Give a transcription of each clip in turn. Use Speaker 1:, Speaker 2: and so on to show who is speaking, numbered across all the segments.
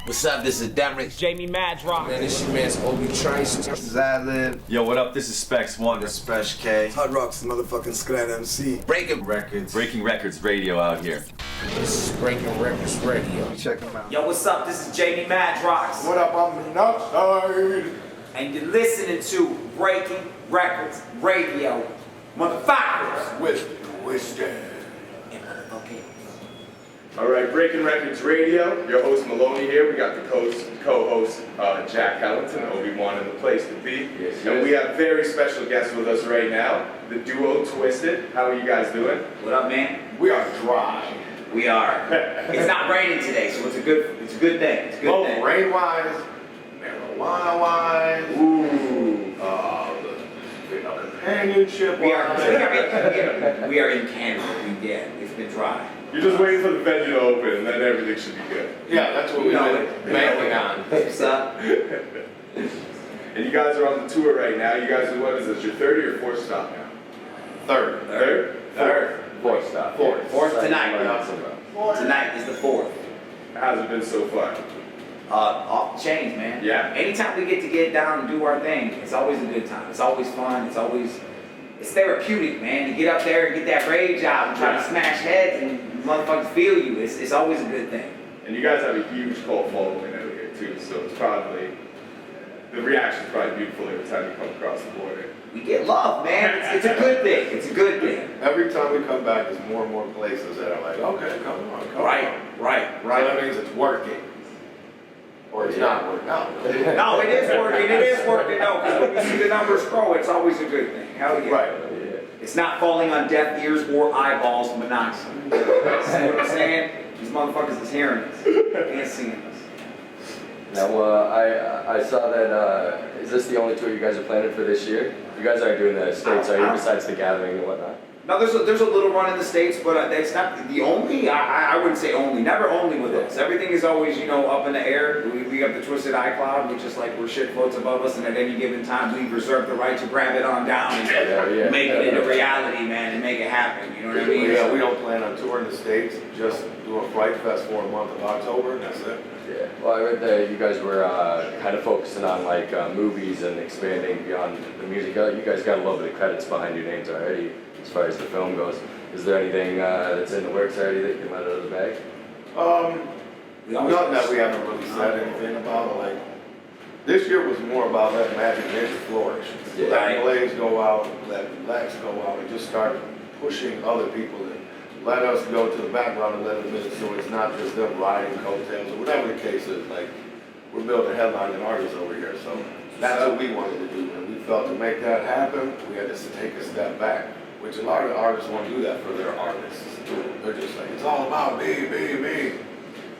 Speaker 1: What's up? This is Derek.
Speaker 2: Jamie Madrock.
Speaker 1: Man, this your man's Obi Trice.
Speaker 3: This is Ad-Lib.
Speaker 4: Yo, what up? This is Spex One.
Speaker 3: This is Spesh K.
Speaker 5: Hot Rock's motherfucking Scrat MC.
Speaker 1: Breaking
Speaker 3: Records.
Speaker 4: Breaking Wreckords Radio out here.
Speaker 1: This is Breaking Wreckords Radio.
Speaker 3: Check them out.
Speaker 2: Yo, what's up? This is Jamie Madrock.
Speaker 5: What up? I'm outside.
Speaker 2: And you're listening to Breaking Wreckords Radio. Motherfuckers.
Speaker 5: With Twiztid.
Speaker 2: And motherfucking.
Speaker 6: All right, Breaking Wreckords Radio. Your host Maloney here. We got the co-host Jack Ellington, Obi-Wan in the place to be.
Speaker 4: Yes,
Speaker 6: and we have very special guests with us right now, the duo Twiztid. How are you guys doing?
Speaker 2: What up, man?
Speaker 5: We are dry.
Speaker 2: We are. It's not raining today, so it's a good thing. It's a good thing.
Speaker 5: Rain-wise, marijuana-wise, the companionship-wise.
Speaker 2: We are in Canada. It's been dry.
Speaker 6: You're just waiting for the venue to open, and then everything should be good.
Speaker 5: Yeah, that's what we've been banking on.
Speaker 2: What's up?
Speaker 6: And you guys are on the tour right now. You guys, what is this, your third or your fourth stop now? Third?
Speaker 4: Fourth stop.
Speaker 2: Fourth tonight. Tonight is the fourth.
Speaker 6: How's it been so far?
Speaker 2: Off the chains, man.
Speaker 6: Yeah.
Speaker 2: Anytime we get to get down and do our thing, it's always a good time. It's always fun. It's therapeutic, man. To get up there and get that rage out and try to smash heads and motherfuckers feel you. It's always a good thing.
Speaker 6: And you guys have a huge cult following out here too, so it's probably, the reaction's probably beautiful every time you come across the border.
Speaker 2: We get love, man. It's a good thing. It's a good thing.
Speaker 5: Every time we come back, there's more and more places that are like, okay, come on.
Speaker 2: Right.
Speaker 5: So that means it's working. Or it's not working out.
Speaker 2: No, it is working. It is working. No, because when you see the numbers grow, it's always a good thing. Hell yeah.
Speaker 5: Right.
Speaker 2: It's not falling on deaf ears or eyeballs monoxide. See what I'm saying? These motherfuckers is hearing us. Can't see us.
Speaker 7: Now, I saw that, is this the only tour you guys are planning for this year? You guys aren't doing the States, are you, besides the gathering and whatnot?
Speaker 2: No, there's a little run in the States, but it's not the only. I wouldn't say only. Never only with us. Everything is always, up in the air. We have the Twiztid iCloud, which is like where shit floats above us, and at any given time we reserve the right to grab it on down and make it into reality, man, and make it happen. You know what I mean?
Speaker 5: Yeah, we don't plan on touring the States. Just do a Fright Fest for a month of October, and that's it.
Speaker 7: Yeah. Well, I read that you guys were kind of focusing on like movies and expanding beyond the music. You guys got a little bit of credits behind your names already, as far as the film goes. Is there anything that's in the works already that you can let out of the bag?
Speaker 5: Nothing that we haven't really said anything about. Like, this year was more about letting Magic Ninja flourish. Let Blaze go out, let Lex go out, and just start pushing other people in. Let us go to the background and let them in, so it's not just them riding coattails or whatever the case is. Like, we're building headlining artists over here, so that's what we wanted to do. And we felt to make that happen, we had to take a step back, which a lot of artists won't do that for their artists. They're just like, it's all about me.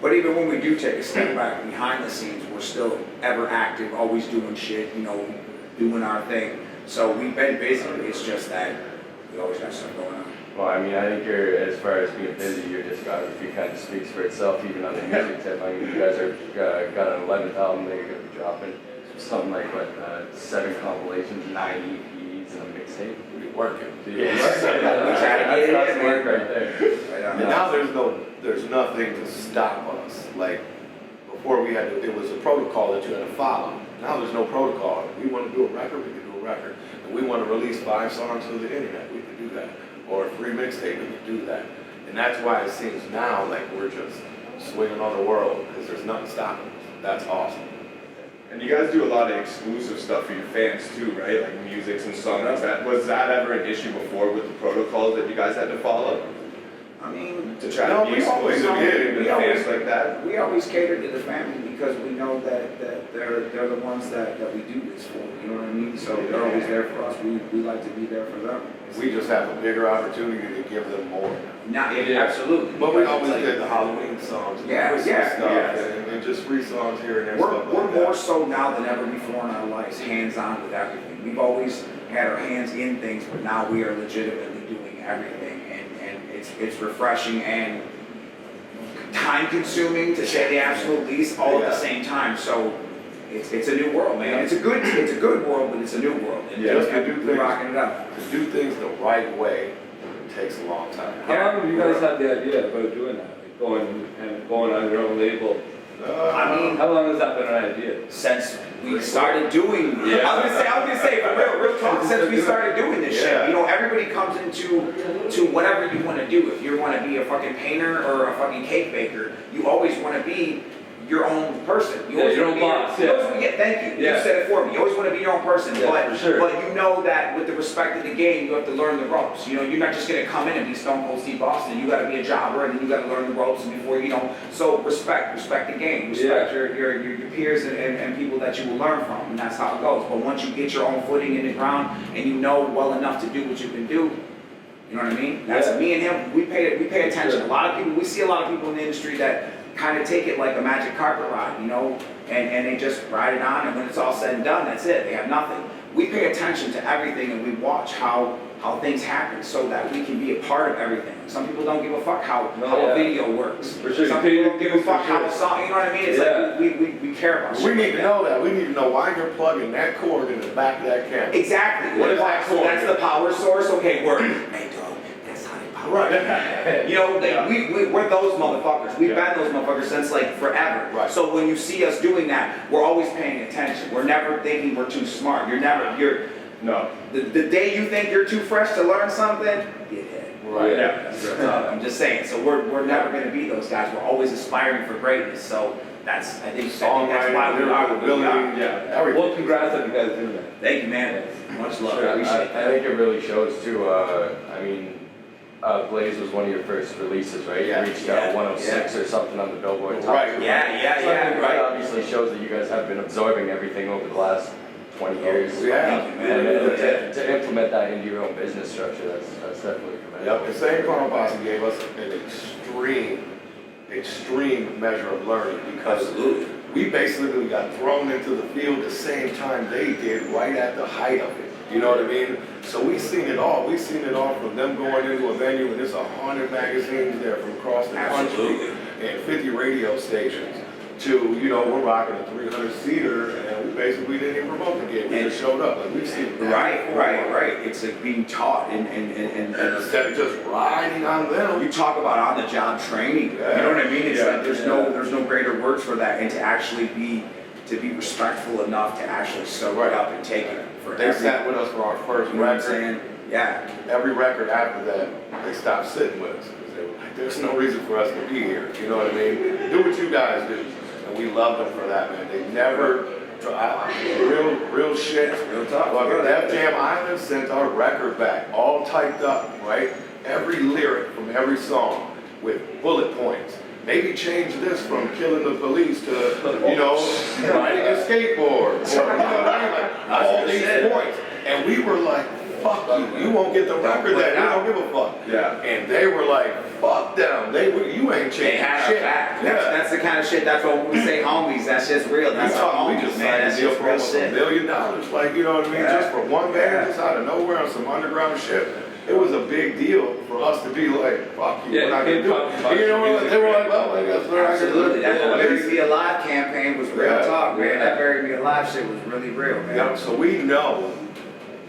Speaker 2: But even when we do take a step back behind the scenes, we're still ever active, always doing shit, doing our thing. So we've been busy. It's just that we always got stuff going on.
Speaker 7: Well, I mean, I think you're, as far as being busy, your discography kind of speaks for itself, even on the music tip. I mean, you guys are got an 11th album that you're going to be dropping. Something like, 7 compilations, 9 EPs, and a mixtape.
Speaker 5: We're working.
Speaker 2: That's work
Speaker 7: right there.
Speaker 5: And now there's nothing to stop us. Like, before we had to, it was a protocol that you had to follow. Now there's no protocol. If we want to do a record, we can do a record. If we want to release 5 songs to the internet, we can do that. Or a free mixtape, we can do that. And that's why it seems now like we're just swinging on the world, because there's nothing stopping us. That's awesome.
Speaker 6: And you guys do a lot of exclusive stuff for your fans too, right? Like music and songs. Was that ever an issue before with the protocols that you guys had to follow?
Speaker 2: I mean,
Speaker 6: to try to be exclusive to fans like that?
Speaker 2: We always cater to the family because we know that they're the ones that we do this for. You know what I mean? So they're always there for us. We like to be there for them.
Speaker 5: We just have a bigger opportunity to give them more.
Speaker 2: Absolutely.
Speaker 5: But we always did the Halloween songs, and just free songs here and there.
Speaker 2: We're more so now than ever before in our lives, hands-on with everything. We've always had our hands in things, but now we are legitimately doing everything, and it's refreshing and time-consuming, to say the absolute least, all at the same time. So it's a new world, man. It's a good world, but it's a new world. And
Speaker 5: just to do things,
Speaker 2: rocking it up.
Speaker 5: To do things the right way takes a long time.
Speaker 8: How long have you guys had the idea about doing that? Like going on your own label
Speaker 2: I mean,
Speaker 7: How long has that been an idea?
Speaker 2: since we started doing, I was gonna say, for real talk, since we started doing this shit, you know, everybody comes into whatever you want to do. If you want to be a fucking painter or a fucking cake baker, you always want to be your own person. You always
Speaker 7: your
Speaker 2: wanna
Speaker 7: own
Speaker 2: be
Speaker 7: boss,
Speaker 2: you always wanna thank you.
Speaker 7: Yeah.
Speaker 2: You said it for me. You always want to be your own person,
Speaker 7: Yeah, for sure.
Speaker 2: but you know that with the respect of the game, you have to learn the ropes. You know, you're not just gonna come in and be Stone Cold Steve Austin. You got to be a jobber, and then you got to learn the ropes. And before you know, so respect the game, respect your peers and people that you will learn from, and that's how it goes. But once you get your own footing in the ground and you know well enough to do what you can do, you know what I mean? That's me and him. We pay attention. A lot of people, we see a lot of people in the industry that kind of take it like a magic carpet ride, you know, and they just ride it on, and when it's all said and done, that's it. They have nothing. We pay attention to everything, and we watch how things happen so that we can be a part of everything. Some people don't give a fuck how a video works.
Speaker 7: For sure.
Speaker 2: Some people don't give a fuck how a song, you know what I mean? It's like we care about shit.
Speaker 5: We need
Speaker 2: like
Speaker 5: to know that. We need to know why you're plugging that cord in the back of that camera.
Speaker 2: Exactly.
Speaker 5: What is that
Speaker 2: So
Speaker 5: cord?
Speaker 2: that's the power source. Okay, word. Hey, dog, that's how they power. Right. You know, we're those motherfuckers. We've been those motherfuckers since like forever.
Speaker 5: Right.
Speaker 2: So when you see us doing that, we're always paying attention. We're never thinking we're too smart.
Speaker 6: No.
Speaker 2: The day you think you're too fresh to learn something, get hit.
Speaker 5: Right.
Speaker 6: Yeah.
Speaker 2: That's real talk. I'm just saying. So we're never going to be those guys. We're always aspiring for greatness. So I think that's why we are what we are.
Speaker 6: Yeah.
Speaker 5: Everything.
Speaker 7: Well, congrats on you guys doing that.
Speaker 2: Thank you, man. Much love.
Speaker 7: Sure,
Speaker 2: I appreciate
Speaker 7: I
Speaker 2: that.
Speaker 7: think it really shows too. I mean, Blaze was one of your first releases, right?
Speaker 5: Yeah.
Speaker 7: You reached
Speaker 2: Yeah.
Speaker 7: 106 or something on the Billboard top.
Speaker 5: Right.
Speaker 7: 200.
Speaker 2: Yeah,
Speaker 7: Something that
Speaker 2: right.
Speaker 7: obviously shows that you guys have been absorbing everything over the last 20 years.
Speaker 5: Yeah.
Speaker 2: Thank you,
Speaker 7: And
Speaker 2: man.
Speaker 7: to implement that into your own business structure, that's definitely commendable.
Speaker 5: Yep, and St. Carl Posse gave us an extreme measure of learning because
Speaker 2: Absolutely.
Speaker 5: we basically got thrown into the field the same time they did, right at the height of it. You know what I mean? So we seen it all. We seen it all from them going into a venue and there's 100 magazines there from across the country
Speaker 2: Absolutely.
Speaker 5: and 50 radio stations to, you know, we're rocking a 300-seater and we basically didn't even promote the game. We just showed up. Like we've seen that
Speaker 2: Right. It's like being taught and
Speaker 5: instead of just riding on them.
Speaker 2: you talk about on the job training. You know what I mean? It's like there's no greater words for that, and to actually be respectful enough to actually soak it up and take it for
Speaker 5: They sat with us for our first
Speaker 2: You know what I'm
Speaker 5: record.
Speaker 2: saying? Yeah.
Speaker 5: Every record after that, they stopped sitting with us because they were like, there's no reason for us to be here. You know what I mean? Do what you guys do. And we love them for that, man. They never, real shit.
Speaker 2: Real talk.
Speaker 5: Fucking Def Jam Island sent our record back, all typed up, right? Every lyric from every song with bullet points. Maybe change this from killing the police to, you know, riding a skateboard. Or, you know what I mean? Like, all these points. And we were like, fuck you. You won't get the record that. We don't give a fuck.
Speaker 6: Yeah.
Speaker 5: And they were like, fuck them. You ain't changing
Speaker 2: They had our
Speaker 5: shit.
Speaker 2: back.
Speaker 5: Yeah.
Speaker 2: That's the kind of shit. That's what we say, homies. That's just real. That's our
Speaker 5: We
Speaker 2: homies,
Speaker 5: just
Speaker 2: man.
Speaker 5: signed
Speaker 2: That's
Speaker 5: a deal
Speaker 2: just
Speaker 5: for
Speaker 2: real
Speaker 5: almost $1
Speaker 2: shit.
Speaker 5: million. Like, you know what I mean?
Speaker 2: Yeah.
Speaker 5: Just for one band, just out of nowhere on some underground shit. It was a big deal for us to be like, fuck you. We're not gonna do it. You know, they were like, well, I guess we're not gonna do
Speaker 2: Absolutely.
Speaker 5: it.
Speaker 2: That Bury Me Alive campaign was real
Speaker 5: Yeah.
Speaker 2: talk, man.
Speaker 5: Yeah.
Speaker 2: That Bury Me Alive shit was really real, man.
Speaker 5: Yeah, so we know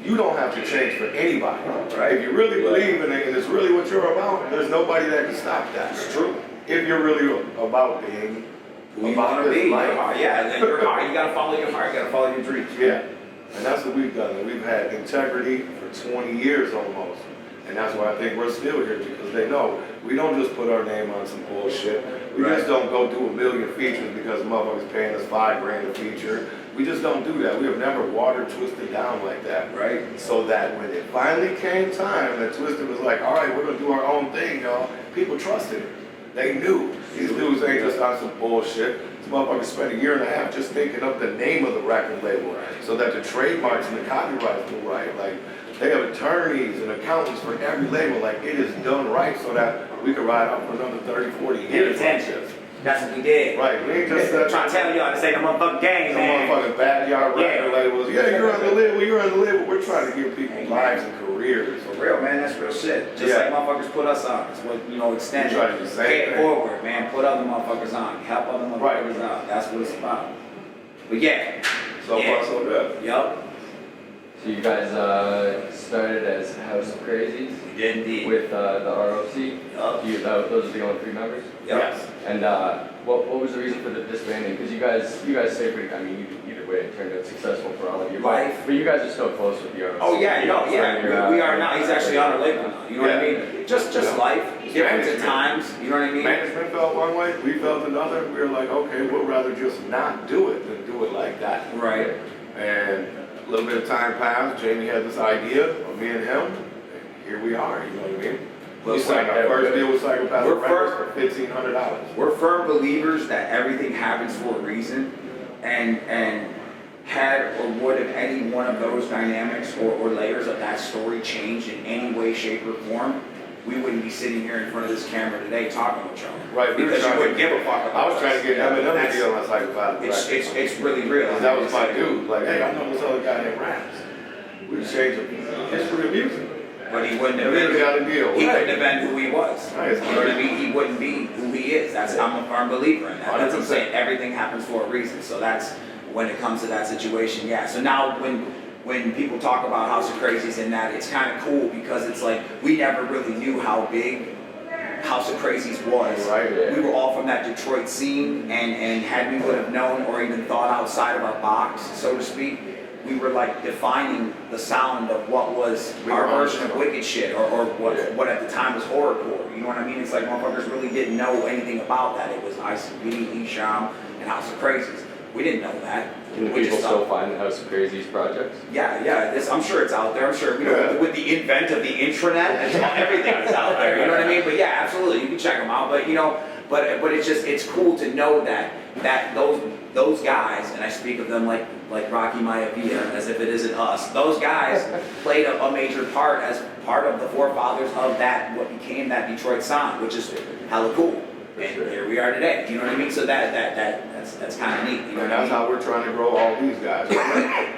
Speaker 5: you don't have to change for anybody, right? If you really believe in it and it's really what you're about, there's nobody that can stop that.
Speaker 2: It's true.
Speaker 5: If you're really about being
Speaker 2: Who you
Speaker 5: about
Speaker 2: want to
Speaker 5: this
Speaker 2: be.
Speaker 5: life.
Speaker 2: Yeah, and your heart. You got to follow your heart. You got to follow your dreams.
Speaker 5: Yeah, and that's what we've done. And we've had integrity for 20 years almost. And that's why I think we're still here, because they know we don't just put our name on some bullshit. We just don't go do 1 million features because motherfuckers paying us $5 grand a feature. We just don't do that. We have never water twisted down like that.
Speaker 2: Right.
Speaker 5: So that when it finally came time that Twiztid was like, all right, we're gonna do our own thing, y'all, people trusted it. They knew these dudes ain't just on some bullshit. These motherfuckers spent 1.5 years just thinking up the name of the record label so that the trademarks and the copyrights were right. Like, they have attorneys and accountants for every label. Like, it is done right so that we could ride out for another 30, 40 years.
Speaker 2: That's what we did.
Speaker 5: Right, we ain't just
Speaker 2: trying to tell y'all, this ain't no motherfucking game,
Speaker 5: some
Speaker 2: man.
Speaker 5: motherfucking backyard record labels. Yeah, you're on the label, you're on the label. We're trying to give people lives and careers.
Speaker 2: For real, man, that's real shit. Just like motherfuckers put us on. It's what, you know, extend
Speaker 5: We try to do the same
Speaker 2: pay it
Speaker 5: thing.
Speaker 2: forward, man. Put other motherfuckers on. Help other motherfuckers out. That's what it's about. But yeah.
Speaker 5: So far, so good.
Speaker 2: Yup.
Speaker 7: So you guys started as House of Crazies
Speaker 2: We did indeed.
Speaker 7: with the ROC.
Speaker 2: Yup.
Speaker 7: Those are the only 3 members.
Speaker 2: Yup.
Speaker 5: Yes.
Speaker 7: And what was the reason for the disbanding? Because you guys say pretty. I mean, either way, it turned out successful for all of you.
Speaker 2: Life.
Speaker 7: But you guys are still close with the artist.
Speaker 2: Oh yeah, no, yeah, we are now. He's actually on our label now. You know what I mean? Just life, different at times. You know what I mean?
Speaker 5: Management felt one way, we felt another. We were like, okay, we'll rather just not do it than do it like that.
Speaker 2: Right.
Speaker 5: And a little bit of time passed. Jamie had this idea of me and him, and here we are. You know what I mean? We signed our first deal with Psychopath Records for $1,500.
Speaker 2: We're firm believers that everything happens for a reason, and had or would have any one of those dynamics or layers of that story changed in any way, shape, or form, we wouldn't be sitting here in front of this camera today talking with y'all.
Speaker 5: Right,
Speaker 2: Because you wouldn't give a fuck about
Speaker 5: I was trying to get M&M to deal on Psychopath
Speaker 2: It's
Speaker 5: Records.
Speaker 2: it's really real.
Speaker 5: That was my dude. Like, hey, I know this other guy named Raps. We changed the history of music.
Speaker 2: But he wouldn't have
Speaker 5: And then
Speaker 2: been.
Speaker 5: we got a deal.
Speaker 2: He
Speaker 5: Right.
Speaker 2: couldn't have been who he was.
Speaker 5: Right.
Speaker 2: You know what I mean? He wouldn't be who he is. I'm a firm believer in that. That's what I'm
Speaker 5: 100%.
Speaker 2: saying. Everything happens for a reason. So that's when it comes to that situation. Yeah. So now when people talk about House of Crazies and that, it's kind of cool because it's like we never really knew how big House of Crazies was.
Speaker 5: Right, yeah.
Speaker 2: We were all from that Detroit scene, and had we would have known or even thought outside of our box, so to speak, we were like defining the sound of what was our version of wicked shit, or what at the time was horrorcore. You know what I mean? It's like motherfuckers really didn't know anything about that. It was ICB, Esham, and House of Crazies. We didn't know that.
Speaker 7: Can
Speaker 2: We
Speaker 7: people
Speaker 2: just
Speaker 7: still
Speaker 2: thought-
Speaker 7: find the House of Crazies projects?
Speaker 2: Yeah. I'm sure it's out there. I'm sure, with the invent of the intranet, everything is out there. You know what I mean? But yeah, absolutely, you can check them out. But but it's cool to know that those guys, and I speak of them like Rocky Maivia, as if it isn't us. Those guys played a major part as part of the forefathers of that, what became that Detroit sound, which is hella cool. And here we are today. You know what I mean? So that's kind of neat. You know
Speaker 5: And
Speaker 2: what I
Speaker 5: that's
Speaker 2: mean?
Speaker 5: how we're trying to grow all these guys.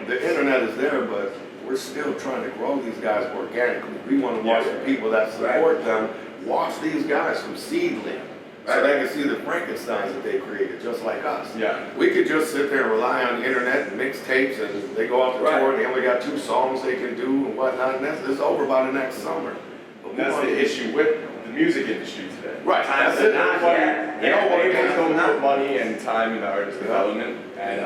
Speaker 5: The internet is there, but we're still trying to grow these guys organically. We want to watch the people that support them watch these guys from seedling. So they can see the Frankensteins that they created, just like us.
Speaker 6: Yeah.
Speaker 5: We could just sit there and rely on the internet and mix tapes, and they go out to tour, and they only got 2 songs they can do and whatnot, and it's over by the next summer. But
Speaker 6: That's the issue with the music industry today.
Speaker 5: Right, that's it.
Speaker 6: Labels don't put money and time into artist development, and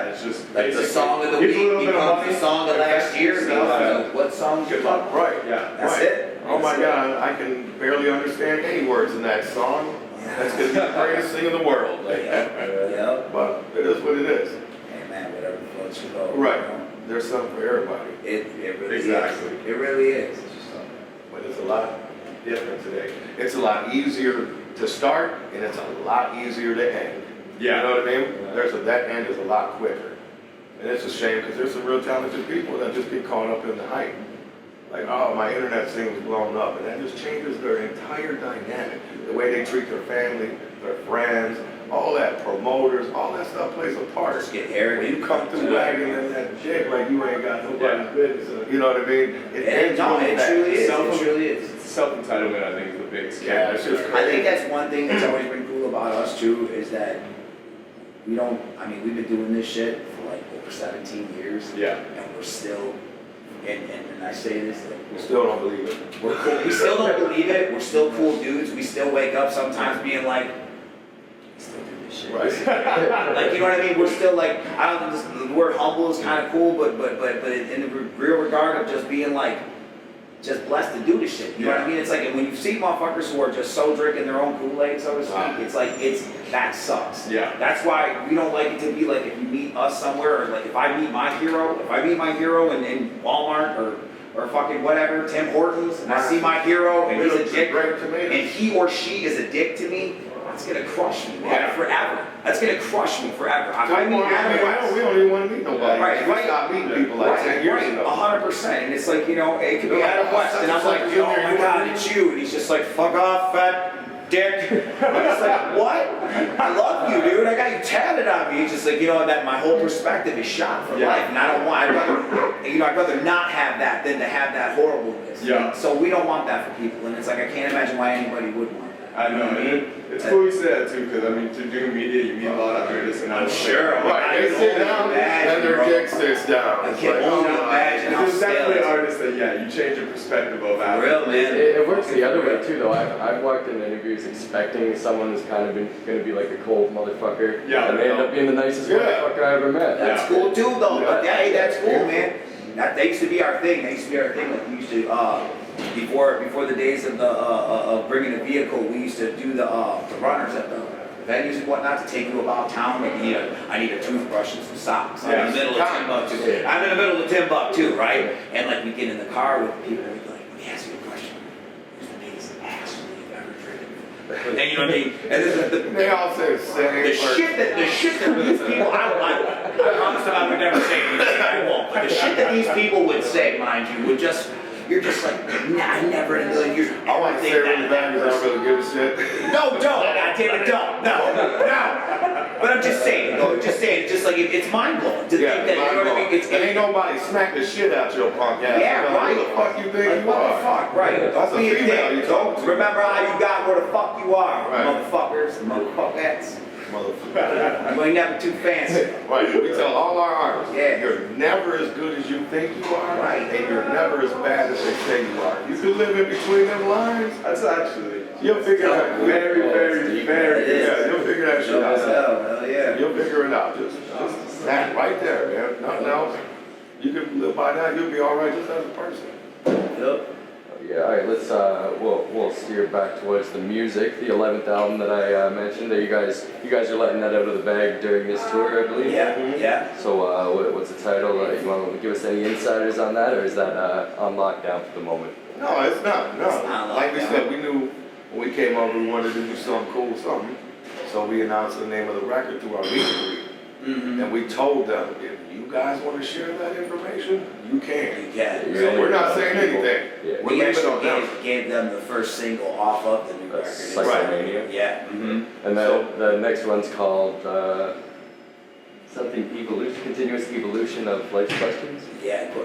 Speaker 6: it's just
Speaker 2: Like the
Speaker 6: basically,
Speaker 2: song of the
Speaker 6: here's a
Speaker 2: week
Speaker 6: little bit of
Speaker 2: becomes
Speaker 6: money,
Speaker 2: the song of last year.
Speaker 6: invest in yourself,
Speaker 2: Becomes what song?
Speaker 6: Good luck.
Speaker 5: Right.
Speaker 6: Yeah.
Speaker 2: That's
Speaker 5: Right.
Speaker 2: it.
Speaker 5: Oh my
Speaker 2: That's it.
Speaker 5: God, I can barely understand any words in that song. That's gonna be the greatest thing in the world. Like,
Speaker 2: Yeah.
Speaker 5: but it is what it is.
Speaker 2: Hey man, whatever floats your boat.
Speaker 5: Right.
Speaker 2: You know?
Speaker 5: There's something for everybody,
Speaker 2: It really
Speaker 6: Exactly.
Speaker 2: is. It really is.
Speaker 5: but it's a lot different today. It's a lot easier to start, and it's a lot easier to end.
Speaker 6: Yeah.
Speaker 5: You know what I mean? That end is a lot quicker. And it's a shame because there's some real talented people that just get caught up in the hype. Like, oh, my internet thing was blown up, and that just changes their entire dynamic. The way they treat their family, their friends, all that, promoters, all that stuff plays a part.
Speaker 2: Just get
Speaker 5: When
Speaker 2: arrogant.
Speaker 5: you come through wagging in that jig like you ain't got nobody's business, you know what I mean?
Speaker 2: It
Speaker 5: ends with that.
Speaker 2: truly is.
Speaker 6: Self-
Speaker 2: It truly is.
Speaker 6: Self-entitlement, I think, is the biggest
Speaker 5: Yeah, it's just
Speaker 2: I think that's one thing that's always been cool about us too, is that we've been doing this shit for like over 17 years.
Speaker 6: Yeah.
Speaker 2: And we're still, and I say this, like,
Speaker 5: We still don't believe it.
Speaker 2: we're cool. We still don't believe it. We're still cool dudes. We still wake up sometimes being like, we still do this shit.
Speaker 5: Right.
Speaker 2: Like, you know what I mean? We're still like, I don't know, the word humble is kind of cool, but in the real regard of just being like, just blessed to do this shit. You know what I mean? It's like when you see motherfuckers who are just so drinking their own Kool-Aid, so to speak, it's like that sucks.
Speaker 6: Yeah.
Speaker 2: That's why we don't like it to be like if you meet us somewhere, or like if I meet my hero in Walmart or fucking whatever, Tim Hortons, and I see my hero and he's a dick, and he or she is a dick to me, that's gonna crush me, man, forever. That's gonna crush me forever. If I meet Adam West,
Speaker 5: we don't even want to meet nobody.
Speaker 2: Right,
Speaker 5: We
Speaker 2: right.
Speaker 5: stopped meeting people like 10 years ago.
Speaker 2: 100%. And it's like, it could be Adam West, and I'm like, oh my God, it's you. And he's just like, fuck off, fat dick. I'm just like, what? I love you, dude. I got you tatted on me. It's just like, that my whole perspective is shot from life. And I'd rather not have that than to have that horribleness.
Speaker 6: Yeah.
Speaker 2: So we don't want that for people. And it's like, I can't imagine why anybody would want that.
Speaker 6: I know. It's cool you say that too, because I mean, to do media, you meet a lot of artists, and I'm
Speaker 2: Sure.
Speaker 5: Right, they sit down, then their dick sits down.
Speaker 2: I
Speaker 5: It's
Speaker 2: can't
Speaker 5: like,
Speaker 2: only
Speaker 5: oh,
Speaker 2: imagine how
Speaker 6: There's definitely
Speaker 2: stale
Speaker 6: artists that, yeah, you change your perspective of that.
Speaker 2: Real, man.
Speaker 7: It works the other way too, though. I've walked in interviews expecting someone who's kind of been going to be like a cold motherfucker,
Speaker 6: Yeah,
Speaker 7: and they end up being the nicest motherfucker I ever met.
Speaker 2: That's cool too, though. But hey, that's cool, man. That used to be our thing. That used to be our thing. Like we used to, before the days of the of bringing a vehicle, we used to do the runners at the venues and whatnot to take you about town. Like I need a toothbrush and some socks. I'm in the middle of Timbuktu. I'm in the middle of Timbuktu, right? And like we get in the car with people, we'd be like, let me ask you a question. Who's the biggest asshole you've ever driven? And you know what I mean? And this is
Speaker 5: they all say the same.
Speaker 2: the shit that these people, I promise that I would never say anything, I won't, but the shit that these people would say, mind you, would just, you're just like, nah, never in a million years.
Speaker 5: I want to say really bad because I don't really give a shit.
Speaker 2: No, don't, goddammit, don't, no. But I'm just saying, just like, it's mind blowing to think that, you know what I mean?
Speaker 5: And ain't nobody smack the shit out your punk ass.
Speaker 2: Yeah, right.
Speaker 5: Who the fuck you think
Speaker 2: Like,
Speaker 5: you
Speaker 2: what
Speaker 5: are?
Speaker 2: the fuck, right?
Speaker 5: That's
Speaker 2: Don't be
Speaker 5: a
Speaker 2: a
Speaker 5: female you
Speaker 2: dick.
Speaker 5: talk to.
Speaker 2: Remember how you got where the fuck you are,
Speaker 5: Right.
Speaker 2: motherfuckers, motherfuckers.
Speaker 5: Motherfucker.
Speaker 2: You ain't never too fancy.
Speaker 5: Right, we tell all our artists,
Speaker 2: Yeah.
Speaker 5: you're never as good as you think you are,
Speaker 2: Right.
Speaker 5: and you're never as bad as they say you are. You can live in between them lines,
Speaker 6: That's actually
Speaker 5: you'll figure it out.
Speaker 6: very, very,
Speaker 2: It is.
Speaker 5: Yeah, you'll figure that shit out.
Speaker 2: Hell yeah.
Speaker 5: You'll figure it out. Just that right there, man. Nothing else. You can live by that. You'll be all right just as a person.
Speaker 2: Yep.
Speaker 7: Yeah, all right, let's, we'll steer back towards the music, the 11th album that I mentioned. You guys are letting that out of the bag during this tour, I believe?
Speaker 2: Yeah.
Speaker 7: So, what's the title? You want to give us any insiders on that, or is that on lockdown for the moment?
Speaker 5: No, it's not. No.
Speaker 2: It's not
Speaker 5: Like we
Speaker 2: lockdown.
Speaker 5: said, we knew when we came over we wanted to do something cool, something. So we announced the name of the record through our meet and greet.
Speaker 2: Mm-hmm.
Speaker 5: And we told them, if you guys want to share that information, you can.
Speaker 2: You can.
Speaker 5: So we're not saying anything.
Speaker 7: Yeah.
Speaker 5: We're
Speaker 2: We
Speaker 5: leaving it on
Speaker 2: actually
Speaker 5: them.
Speaker 2: gave them the first single off of the new record.
Speaker 7: That's
Speaker 2: It's-
Speaker 7: Psychomania.
Speaker 2: Yeah. Mm-hmm.
Speaker 7: And the next one's called something evolution, continuous evolution of life questions.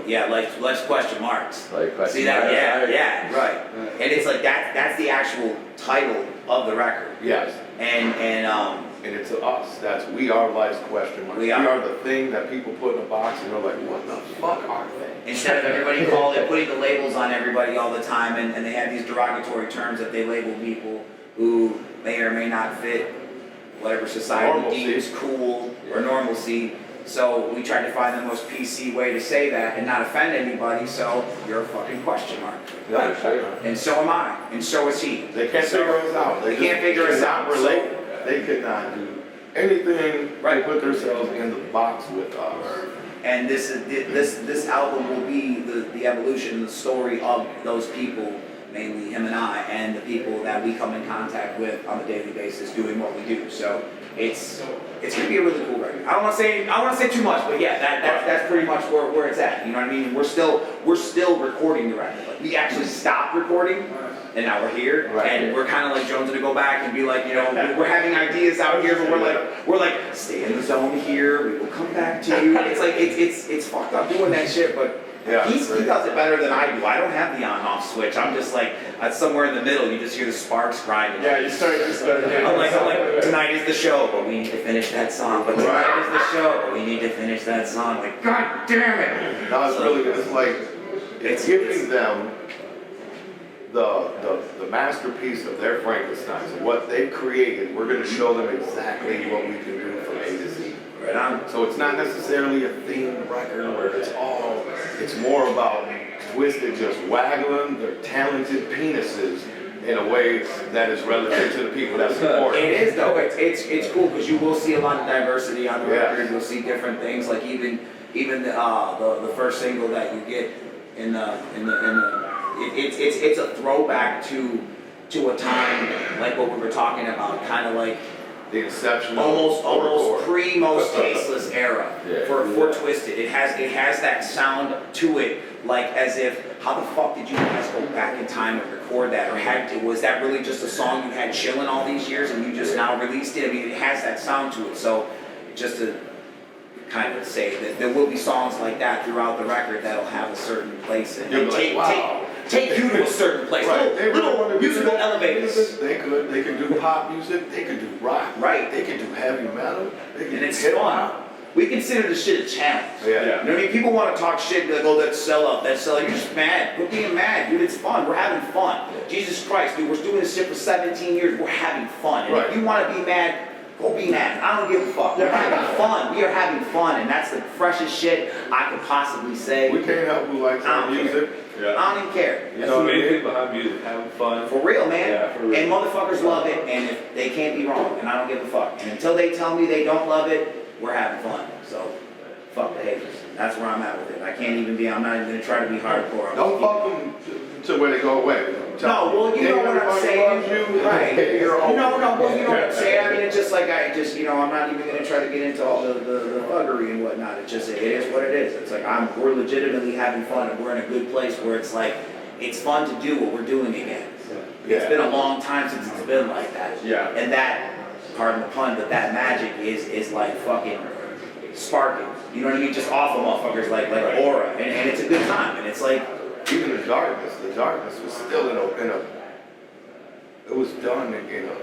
Speaker 2: Yeah, like let's question marks.
Speaker 7: Like question
Speaker 2: See that?
Speaker 7: marks.
Speaker 2: Yeah, right. And it's like that's the actual title of the record.
Speaker 5: Yes.
Speaker 2: And
Speaker 5: And it's us. That's we are life's question mark.
Speaker 2: We
Speaker 5: We
Speaker 2: are.
Speaker 5: are the thing that people put in a box and they're like, what the fuck are they?
Speaker 2: instead of everybody putting the labels on everybody all the time, and they have these derogatory terms that they label people who may or may not fit whatever society
Speaker 5: Normalcy.
Speaker 2: deems cool or normalcy. So we tried to find the most PC way to say that and not offend anybody, so you're a fucking question mark.
Speaker 5: Yeah, sure.
Speaker 2: And so am I, and so is he.
Speaker 5: They can't
Speaker 2: So-
Speaker 5: figure us out.
Speaker 2: They
Speaker 5: just
Speaker 2: can't figure us
Speaker 5: cannot
Speaker 2: out.
Speaker 5: Relate. They cannot do anything
Speaker 2: Right.
Speaker 5: to put themselves in the box with us.
Speaker 2: And this album will be the evolution, the story of those people, mainly him and I, and the people that we come in contact with on a daily basis doing what we do. So it's gonna be a really cool record. I don't want to say too much, but yeah, that's pretty much where it's at. You know what I mean? We're still recording the record. Like we actually stopped recording, and now we're here,
Speaker 5: Right.
Speaker 2: and we're kind of like jonesing to go back and be like, you know, we're having ideas out here, but we're like, stay in the zone here. We will come back to you. It's like it's fucked up doing that shit, but.
Speaker 5: Yeah,
Speaker 2: He
Speaker 5: right.
Speaker 2: does it better than I do. I don't have the on-off switch. I'm just like somewhere in the middle. You just hear the sparks grinding.
Speaker 6: Yeah, you start getting
Speaker 2: I'm like, tonight is the show, but we need to finish that song. But tonight is the show, but we need to finish that song. Like, God damn it!
Speaker 5: No, it's really, it's like, it's giving them the masterpiece of their Frankenstein. So what they've created, we're gonna show them exactly what we can do from A to Z.
Speaker 2: Right on.
Speaker 5: So it's not necessarily a themed record where it's more about Twiztid just waggling their talented penises in a way that is relative to the people that support
Speaker 2: It is though. It's cool because you will see a lot of diversity on the
Speaker 5: Yeah.
Speaker 2: record. You'll see different things. Like even the first single that you get it's a throwback to a time like what we were talking about, kind of like
Speaker 5: the inception of
Speaker 2: almost
Speaker 5: horrorcore.
Speaker 2: pre-most tasteless era
Speaker 7: Yeah.
Speaker 2: for Twiztid. It has that sound to it, like as if how the fuck did you guys go back in time and record that, or was that really just a song you had chilling all these years and you just now released it? I mean, it has that sound to it. So just to kind of say that there will be songs like that throughout the record that'll have a certain place and
Speaker 5: You'll be like, wow.
Speaker 2: take you to a certain place.
Speaker 5: Right. They really want
Speaker 2: Little
Speaker 5: to do
Speaker 2: musical
Speaker 5: that
Speaker 2: elevators.
Speaker 5: music. They can do pop music, they can do rock,
Speaker 2: Right.
Speaker 5: they can do heavy metal, they can
Speaker 2: And
Speaker 5: do
Speaker 2: it's
Speaker 5: hip
Speaker 2: fun.
Speaker 5: hop.
Speaker 2: We consider this shit a challenge.
Speaker 5: Yeah.
Speaker 2: You know what I mean? People want to talk shit and be like, oh, that's sellout, that's sellout. You're just mad. Quit being mad, dude. It's fun. We're having fun. Jesus Christ, dude. We're doing this shit for 17 years. We're having fun. And
Speaker 5: Right.
Speaker 2: if you want to be mad, go be mad. I don't give a fuck. We're having fun. We are having fun. And that's the freshest shit I could possibly say.
Speaker 5: We can't help who likes
Speaker 2: I
Speaker 5: our
Speaker 2: don't
Speaker 5: music.
Speaker 6: Yeah.
Speaker 2: I don't even care.
Speaker 5: You
Speaker 8: That's
Speaker 5: know
Speaker 8: the
Speaker 5: what I
Speaker 8: main
Speaker 5: mean?
Speaker 8: thing behind music, having fun.
Speaker 2: For real, man.
Speaker 8: Yeah, for real.
Speaker 2: And motherfuckers love it, and if they can't be wrong, and I don't give a fuck. And until they tell me they don't love it, we're having fun. So, fuck the haters. That's where I'm at with it. I can't even be, I'm not even gonna try to be hardcore. I'm
Speaker 5: Don't
Speaker 2: just
Speaker 5: fuck them to where they go away.
Speaker 2: No, well, you know what I'm saying. Right.
Speaker 5: You're
Speaker 2: No, well, you know what I'm saying. I mean, it's just like I'm not even gonna try to get into all the thuggery and whatnot. It's just, it is what it is. It's like, we're legitimately having fun, and we're in a good place where it's like, it's fun to do what we're doing again. It's been a long time since it's been like that.
Speaker 6: Yeah.
Speaker 2: And that, pardon the pun, but that magic is like fucking sparking. You know what I mean? Just off of motherfuckers like aura. And it's a good time. And it's like,
Speaker 5: Even the darkness was still in a it was done in a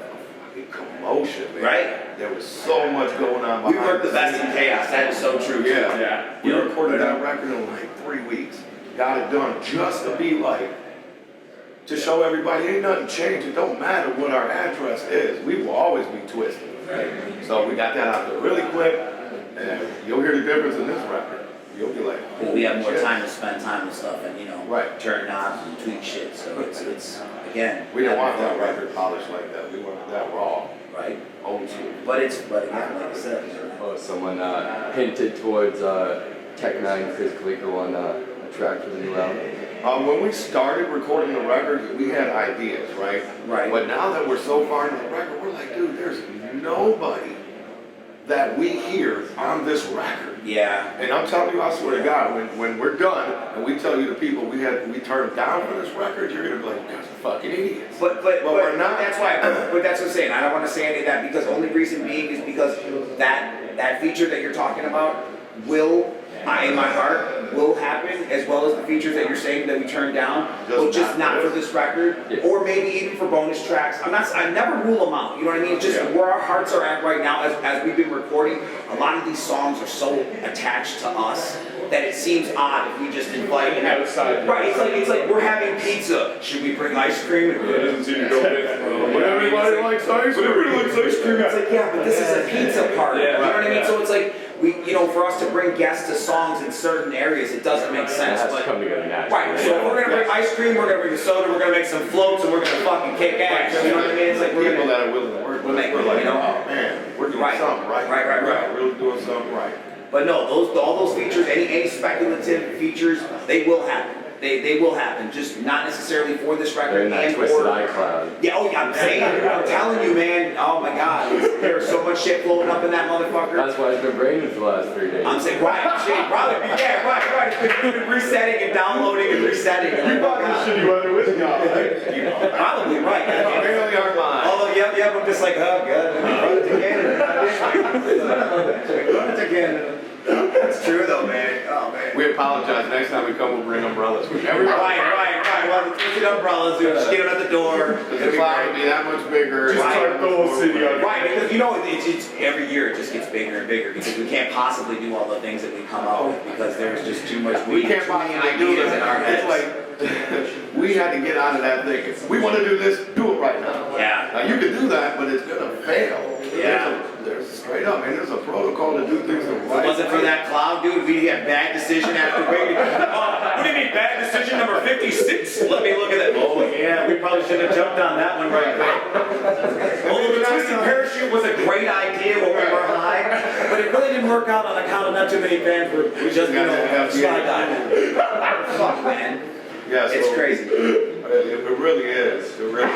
Speaker 5: fucking commotion, man.
Speaker 2: Right.
Speaker 5: There was so much going on
Speaker 2: we
Speaker 5: behind
Speaker 2: work the best in
Speaker 5: scenes.
Speaker 2: chaos. That is so true.
Speaker 5: Yeah.
Speaker 6: Yeah.
Speaker 5: We recorded that record in like 3 weeks. Got it done just to be like, to show everybody ain't nothing changed. It don't matter what our address is. We will always be Twiztid. So we got that out there really quick, and you'll hear the difference in this record. You'll be like,
Speaker 2: Well, we have more
Speaker 5: shit.
Speaker 2: time to spend time with stuff and,
Speaker 5: Right.
Speaker 2: turn knobs and tweak shit. So it's again.
Speaker 5: We didn't want that
Speaker 2: having fun,
Speaker 5: record polished like that. We wanted that raw,
Speaker 2: Right.
Speaker 5: old school.
Speaker 2: But again, like I said,
Speaker 7: Oh, someone hinted towards Tech 9 Chris Calico on a track for the new album.
Speaker 5: When we started recording the record, we had ideas, right?
Speaker 2: Right.
Speaker 5: But now that we're so far into the record, we're like, dude, there's nobody that we hear on this record.
Speaker 2: yeah.
Speaker 5: And I'm telling you, I swear to God, when we're done and we tell you the people we turned down for this record, you're gonna be like, you guys are fucking idiots.
Speaker 2: But
Speaker 5: we're not.
Speaker 2: That's why. But that's what I'm saying. I don't want to say any of that because the only reason being is because that feature that you're talking about will, in my heart, will happen as well as the features that you're saying that we turned down, just not for this record, or maybe even for bonus tracks. I never rule them out. You know what I mean? It's just where our hearts are at right now as we've been recording. A lot of these songs are so attached to us that it seems odd if we just invite and have.
Speaker 6: Outside.
Speaker 2: Right. It's like we're having pizza. Should we bring ice cream?
Speaker 6: It doesn't seem to go with.
Speaker 5: But everybody likes ice cream.
Speaker 6: Everybody likes ice cream.
Speaker 2: It's like, yeah, but this is a pizza party.
Speaker 6: Yeah,
Speaker 2: You know what I mean?
Speaker 6: yeah.
Speaker 2: So it's like, for us to bring guests to songs in certain areas, it doesn't make
Speaker 7: It
Speaker 2: sense.
Speaker 7: has to
Speaker 2: But,
Speaker 7: come together naturally.
Speaker 2: right, so if we're gonna bring ice cream, we're gonna bring the soda, we're gonna make some floats, and we're gonna fucking kick ass. You know what I mean? It's like we're
Speaker 5: People
Speaker 2: gonna.
Speaker 5: that are willing to work
Speaker 2: We'll
Speaker 5: with us,
Speaker 2: make
Speaker 5: we're
Speaker 2: it,
Speaker 5: like,
Speaker 2: you know?
Speaker 5: oh man, we're doing
Speaker 2: Right.
Speaker 5: something right.
Speaker 2: Right.
Speaker 5: We're really doing something right.
Speaker 2: But no, all those features, any speculative features, they will happen. They will happen, just not necessarily for this
Speaker 7: They're
Speaker 2: record
Speaker 7: in that
Speaker 2: and
Speaker 7: Twiztid
Speaker 2: or.
Speaker 7: iCloud.
Speaker 2: Yeah, I'm saying, I'm telling you, man. Oh my God, there's so much shit floating up in that motherfucker.
Speaker 7: That's why it's been raining for the last 3 days.
Speaker 2: I'm saying, right, shit, probably, yeah, right. It's been resetting and downloading and resetting. And
Speaker 6: Shitty weather with y'all.
Speaker 2: Probably right.
Speaker 5: Apparently our mind.
Speaker 2: Although, yep, I'm just like, oh God, run it to Canada. That's true though, man. Oh man.
Speaker 5: We apologize. Next time we come, we'll bring umbrellas. Everybody.
Speaker 2: Right. Well, the Twiztid umbrellas, dude. Just get them at the door.
Speaker 5: The cloud will be that much bigger.
Speaker 6: Just start the whole city on.
Speaker 2: Right, because it's every year it just gets bigger and bigger because we can't possibly do all the things that we come out with because there's just too much.
Speaker 5: We can't
Speaker 2: too many
Speaker 5: possibly do
Speaker 2: ideas
Speaker 5: this.
Speaker 2: in our heads.
Speaker 5: It's like we had to get out of that thing. If we want to do this, do it right now.
Speaker 2: Yeah.
Speaker 5: Now you can do that, but it's gonna fail.
Speaker 2: Yeah.
Speaker 5: There's straight up, man. There's a protocol to do things the
Speaker 2: If
Speaker 5: right
Speaker 2: it wasn't for
Speaker 5: way.
Speaker 2: that cloud, dude, we'd have bad decision after waiting. What do you mean, bad decision number 56? Let me look at that. Oh, yeah, we probably should have jumped on that one right quick. Although the twisted parachute was a great idea when we were high, but it really didn't work out on account of not too many fans were just, skydiving. Fuck, man.
Speaker 5: Yeah, so
Speaker 2: It's crazy.
Speaker 5: It really is. It really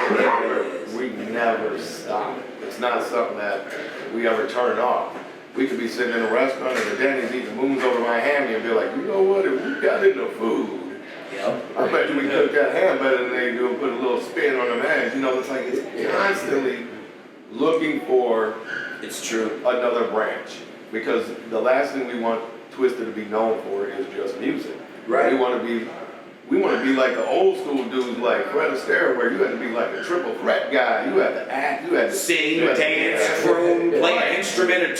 Speaker 5: is. We never stop. It's not something that we ever turn off. We could be sitting in a restaurant and the Denny's eating moons over my hammy and be like, you know what, if we got into food, I bet you we cook that ham better than they do and put a little spin on them eggs. You know, it's like it's constantly looking for
Speaker 2: It's true.
Speaker 5: another branch. Because the last thing we want Twiztid to be known for is just music.
Speaker 2: Right.
Speaker 5: We want to be We want to be like the old school dudes like Fred Astaire, where you had to be like a triple threat guy. You had to act, you had to
Speaker 2: Sing,
Speaker 5: you had to
Speaker 2: dance, croon, play an instrument or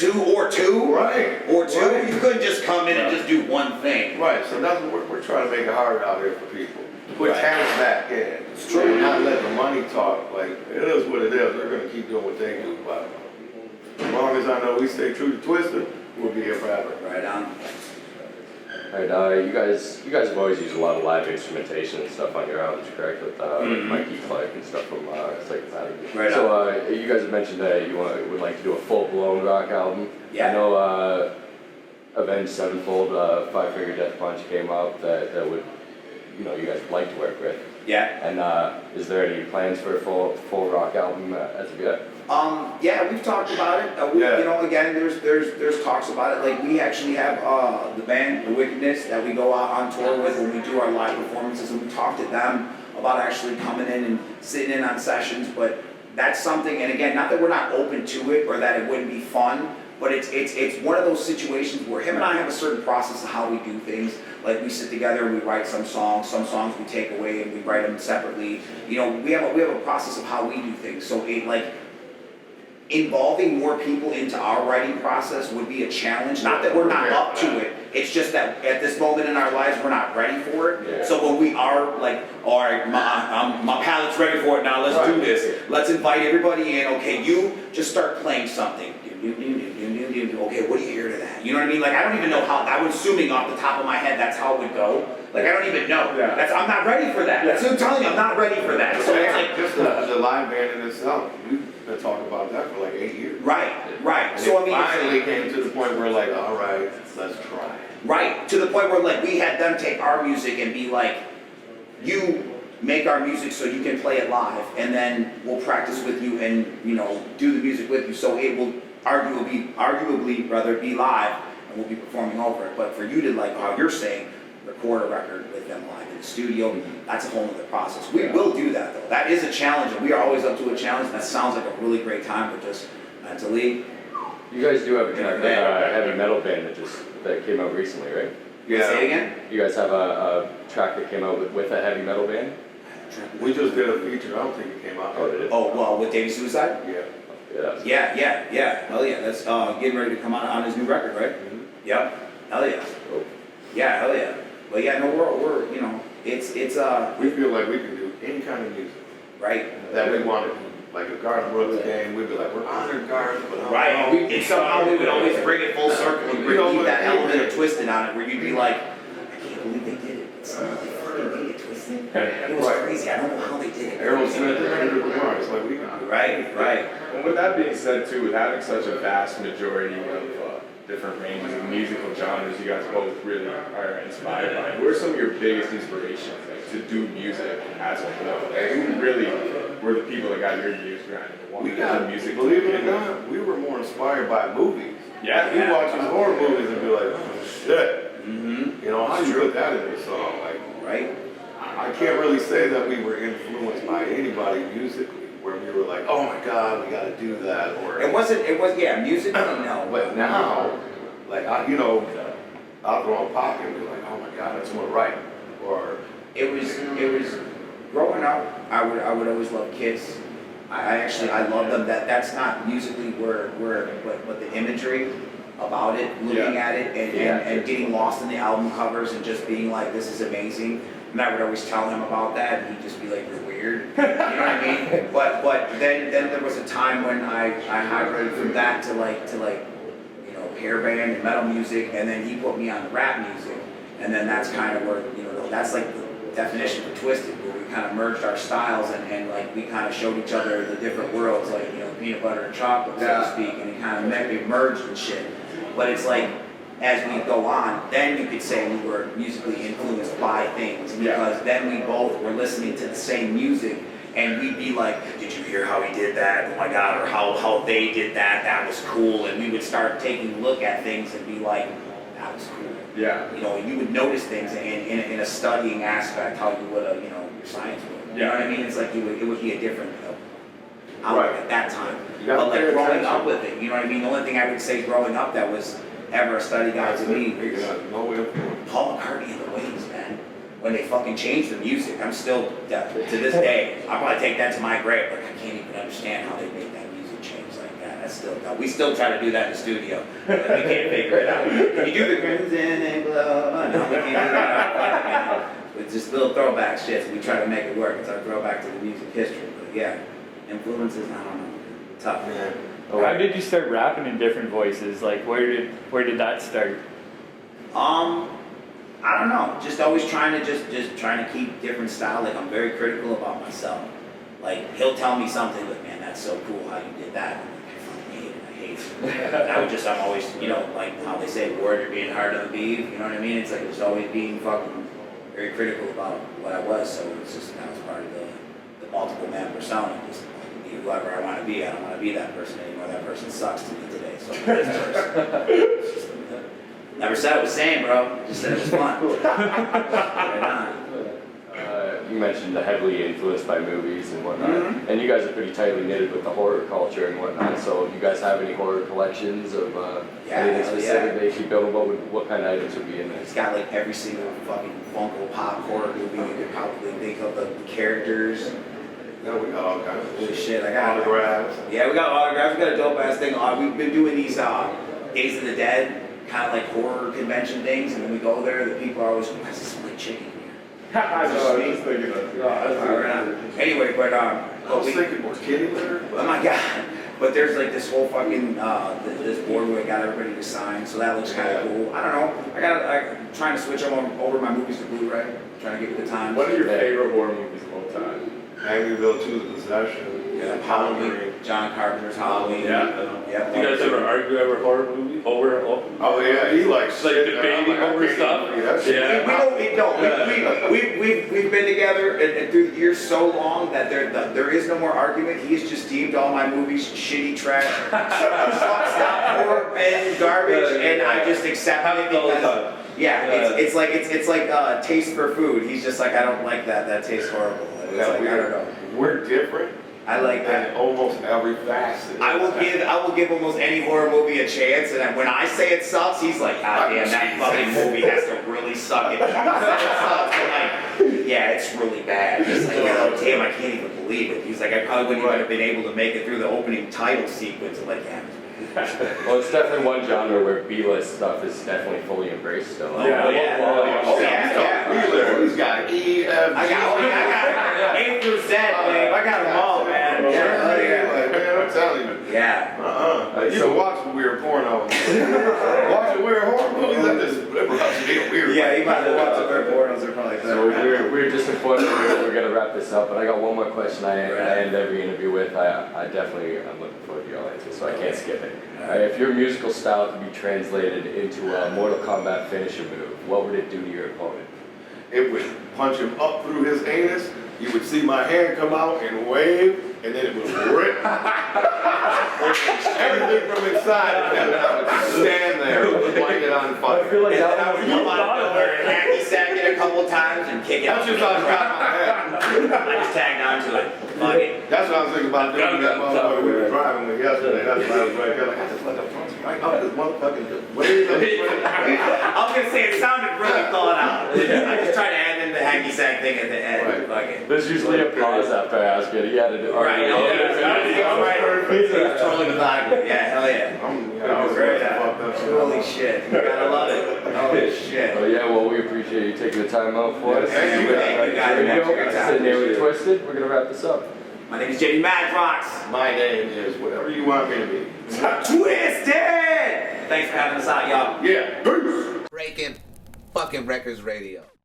Speaker 2: two.
Speaker 5: Right.
Speaker 2: Or two.
Speaker 5: Right.
Speaker 2: You couldn't just come in and just do one thing.
Speaker 5: Right, so that's what we're trying to make it hard out here for people. Put
Speaker 2: Right.
Speaker 5: talent back in.
Speaker 2: It's true.
Speaker 5: Not let the money talk. Like, it is what it is. They're gonna keep doing what they do. But as long as I know we stay true to Twiztid, we'll be here forever.
Speaker 2: Right on.
Speaker 7: Alright, you guys have always used a lot of live instrumentation and stuff on your albums, correct? With Mikey Clark and stuff from Psychopathic.
Speaker 2: Right
Speaker 7: So you guys have mentioned that you would like to do a full-blown rock album.
Speaker 2: Yeah.
Speaker 7: I know Avenged Sevenfold, Five Finger Death Punch came up that would, you guys would like to work with.
Speaker 2: Yeah.
Speaker 7: And is there any plans for a full rock album as of yet?
Speaker 2: Yeah, we've talked about it. Again, there's talks about it. Like, we actually have the band, The Wickedness, that we go out on tour with when we do our live performances, and we talk to them about actually coming in and sitting in on sessions. But that's something, and again, not that we're not open to it or that it wouldn't be fun, but it's one of those situations where him and I have a certain process of how we do things. Like, we sit together and we write some songs we take away and we write them separately. We have a process of how we do things. So involving more people into our writing process would be a challenge. Not that we're not up to it, it's just that at this moment in our lives, we're not ready for it.
Speaker 7: Yeah.
Speaker 2: So when we are like, all right, my palate's ready for it now, let's do this. Let's invite everybody in. Okay, you just start playing something. Okay, what do you hear to that? You know what I mean? Like, I don't even know how, I'm assuming off the top of my head that's how it would go. Like, I don't even know.
Speaker 6: Yeah.
Speaker 2: I'm not ready for that. That's what I'm telling you, I'm not ready for that. So it's like,
Speaker 5: Just the live band in itself, we've been talking about that for like 8 years.
Speaker 2: right.
Speaker 5: And
Speaker 2: So I
Speaker 5: it
Speaker 2: mean,
Speaker 5: finally came to the point where like, all right, let's try.
Speaker 2: right, to the point where like we had them take our music and be like, you make our music so you can play it live, and then we'll practice with you and do the music with you, so it will arguably rather be live, and we'll be performing over it. But for you to, like how you're saying, record a record with them live in the studio, that's a whole other process. We will do that though. That is a challenge, and we are always up to a challenge. That sounds like a really great time for just mentally.
Speaker 7: You guys do have a track with a heavy metal band that came out recently, right?
Speaker 5: Yeah.
Speaker 2: Say it again?
Speaker 7: You guys have a track that came out with a heavy metal band?
Speaker 5: We just did a feature, I don't think it came out.
Speaker 7: Oh, did it?
Speaker 2: Oh, well, with Davey Suicide?
Speaker 5: Yeah.
Speaker 7: Yeah.
Speaker 2: Hell yeah, that's getting ready to come out on his new record, right? Yep, hell yeah.
Speaker 7: Oh.
Speaker 2: Yeah, hell yeah. But yeah, no, we're it's
Speaker 5: We feel like we can do any kind of music
Speaker 2: right.
Speaker 5: that we want to do. Like if Garth Brooks came, we'd be like, we're honored Garth, but
Speaker 2: Right, and somehow we would always bring it full circle and keep that element of Twiztid on it, where you'd be like, I can't believe they did it. It's not they fucking made it Twiztid. It was crazy. I don't know how they did it.
Speaker 5: Aerosmith and Kendrick Lamar, it's like we can do.
Speaker 2: Right.
Speaker 6: And with that being said too, with having such a vast majority of different ranges of musical genres you guys both really are inspired by, who are some of your biggest inspirations to do music as a whole? Who really were the people that got your gears grinding?
Speaker 5: We got music, believe it or not, we were more inspired by movies.
Speaker 6: Yeah.
Speaker 5: We watch these horror movies and be like, oh shit.
Speaker 2: Mm-hmm.
Speaker 5: How do you put that in a song? Like,
Speaker 2: Right.
Speaker 5: I can't really say that we were influenced by anybody musically, where we were like, oh my God, we gotta do that, or.
Speaker 2: Musically, no.
Speaker 5: But now, like, I'll throw a pop and be like, oh my God, that's more right. Or.
Speaker 2: It was growing up. I would always love Kiss. I love them. That's not musically but the imagery about it, looking at it, and getting lost in the album covers and just being like, this is amazing. And I would always tell him about that, and he'd just be like, you're weird. You know what I mean? But then there was a time when I migrated from that to hair band and metal music, and then he put me on rap music, and then that's kind of where that's like the definition for Twiztid, where we kind of merged our styles and like we kind of showed each other the different worlds, like peanut butter and chocolate, so to speak, and it kind of merged and shit. But it's like, as we go on, then you could say we were musically influenced by things, because then we both were listening to the same music, and we'd be like, did you hear how he did that? Oh my God, or how they did that, that was cool, and we would start taking a look at things and be like, that was cool.
Speaker 6: Yeah.
Speaker 2: You would notice things in a studying aspect, how you would your science would. You know what I mean? It's like it would be a different outlook at that time. But like growing up with it, you know what I mean? The only thing I would say growing up that was ever a study guide to me, Paul McCartney and the Waves, man. when they fucking changed the music. I'm still, to this day, I'll probably take that to my grave. Like, I can't even understand how they made that music change like that. That's still, we still try to do that in the studio. But we can't figure it out. Can you do the crimson and glow? No, we can't do that. It's just little throwback shit. So we try to make it work. It's our throwback to the music history. But yeah, influences, I don't know. Tough, man.
Speaker 8: How did you start rapping in different voices? Like, where did that start?
Speaker 2: I don't know. Just always trying to keep different style. Like, I'm very critical about myself. Like, he'll tell me something, like, man, that's so cool how you did that. I'm like, I fucking hate it. I hate it. I'm always, you know, like how they say, word or being hard on the beef. You know what I mean? It's like just always being fucking very critical about what I was. So it's just, that was part of the multiple man persona. Just be whoever I want to be. I don't want to be that person anymore. That person sucks to me today. So I'm this person. Never said it was same, bro. Just said it was fun. Right on.
Speaker 7: You mentioned the heavily influenced by movies and whatnot, and you guys are pretty tightly knitted with the horror culture and whatnot. So, do you guys have any horror collections of anything specific that you keep building? What kind of items would be in there?
Speaker 2: It's got like every single fucking Funko Pop horror movie you could probably think of, the characters.
Speaker 5: No, we got all kinds of
Speaker 2: Holy shit, I got
Speaker 5: autographs.
Speaker 2: Yeah, we got autographs. We got a dope ass thing. We've been doing these Days of the Dead, kind of like horror convention things, and when we go there, the people are always, why does it smell like chicken here?
Speaker 6: I was just thinking of
Speaker 2: Anyway, but
Speaker 5: I was thinking more kitty litter.
Speaker 2: oh my god. But there's like this whole fucking this board where I got everybody to sign, so that looks kind of cool. I don't know. I'm trying to switch over my movies to Blu-ray. Trying to get with the times.
Speaker 6: What are your favorite horror movies of all time?
Speaker 5: Amityville 2, The Possession.
Speaker 2: Yeah, Halloween. John Carpenter's Halloween.
Speaker 6: Yeah.
Speaker 9: Do you guys ever argue over horror movies? Over?
Speaker 5: Oh yeah, he likes
Speaker 9: Like debating over stuff?
Speaker 2: We've been together and through the years so long that there is no more argument. He's just deemed all my movies shitty trash, stop horror bin garbage, and I just accept it because it's like taste for food. He's just like, I don't like that. That tastes horrible. It's like, I don't know.
Speaker 5: We're different.
Speaker 2: I like that.
Speaker 5: In almost every facet.
Speaker 2: I will give almost any horror movie a chance, and when I say it sucks, he's like, God damn, that fucking movie has to really suck. If he said it sucks, I'm like, yeah, it's really bad. He's like, oh damn, I can't even believe it. He's like, I probably wouldn't even have been able to make it through the opening title sequence. I'm like, yeah.
Speaker 7: Well, it's definitely one genre where B-list stuff is definitely fully embraced still.
Speaker 2: He's got
Speaker 5: E, F, G.
Speaker 2: I got A through Z, babe. I got them all, man.
Speaker 5: I'm telling you.
Speaker 2: Yeah.
Speaker 5: You can watch weird porno. Watching weird horror movies, that just weird.
Speaker 2: Yeah, you might have watched the weird pornos. They're probably
Speaker 7: So we're just unfortunately we're gonna wrap this up, but I got one more question I end every interview with. I'm looking forward to your answer, so I can't skip it. If your musical style could be translated into a Mortal Kombat finisher move, what would it do to your opponent?
Speaker 5: It would punch him up through his anus. You would see my hand come out and wave, and then it would rip everything from inside, and then I would stand there with light it on fire.
Speaker 7: I feel like that
Speaker 2: would come out of there and hacky sack it a couple times and kick it.
Speaker 5: That's just on top of my head.
Speaker 2: I just tagged onto it. Fuck it.
Speaker 5: That's what I was thinking about doing that motherfucker we were driving with yesterday. That's what I was right there. Like, I just let the front right up this motherfucking wave.
Speaker 2: I was gonna say it sounded really thought out. I just tried to add in the hacky sack thing at the end.
Speaker 5: Right.
Speaker 2: Fuck it.
Speaker 7: There's usually a pause after I ask it. He had to
Speaker 2: Right. Totally methodical. Yeah. Hell yeah.
Speaker 5: I was ready to fuck up.
Speaker 2: Holy shit. You gotta love it. Holy shit.
Speaker 7: Well, we appreciate you taking the time out for us.
Speaker 2: Thank you guys.
Speaker 7: Sitting here with Twiztid. We're gonna wrap this up.
Speaker 2: My name is JedEye Madrox.
Speaker 5: My name is whatever you want me to be.
Speaker 2: Twiztid! Thanks for having us out, y'all.
Speaker 5: Yeah. Peace.
Speaker 1: Breaking fucking Wreckords Radio.